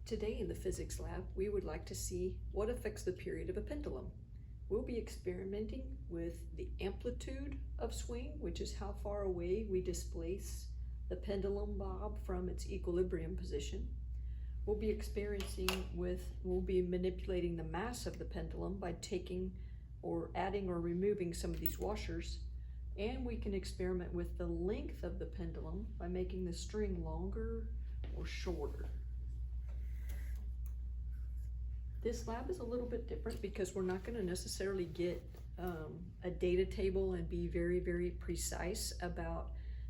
Today in the physics lab, we would like to see what affects the period of a pendulum. We'll be experimenting with the amplitude of swing, which is how far away we displace the pendulum bob from its equilibrium position. We'll be manipulating the mass of the pendulum by taking or adding or removing some of these washers. And we can experiment with the length of the pendulum by making the string longer or shorter. This lab is a little bit different because we're not going to necessarily get a data table and be very, very precise about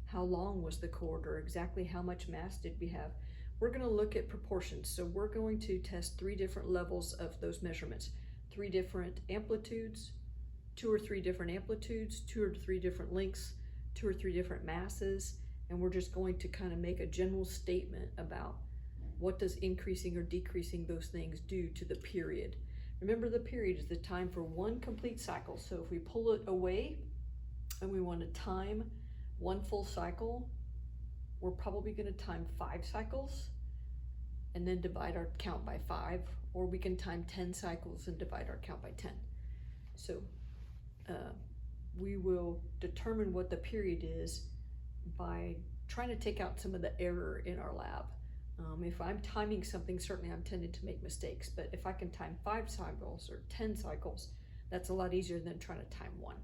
how long was the cord or exactly how much mass did we have. We're going to look at proportions. So we're going to test 3 different levels of those measurements, 3 different amplitudes, 2 or 3 different amplitudes, 2 or 3 different lengths, 2 or 3 different masses, and we're just going to kind of make a general statement about what does increasing or decreasing those things do to the period. Remember, the period is the time for one complete cycle. So if we pull it away and we want to time 1 full cycle, we're probably going to time 5 cycles and then divide our count by 5, or we can time 10 cycles and divide our count by 10. So we will determine what the period is by trying to take out some of the error in our lab. If I'm timing something, certainly I'm tending to make mistakes, but if I can time 5 cycles or 10 cycles, that's a lot easier than trying to time 1.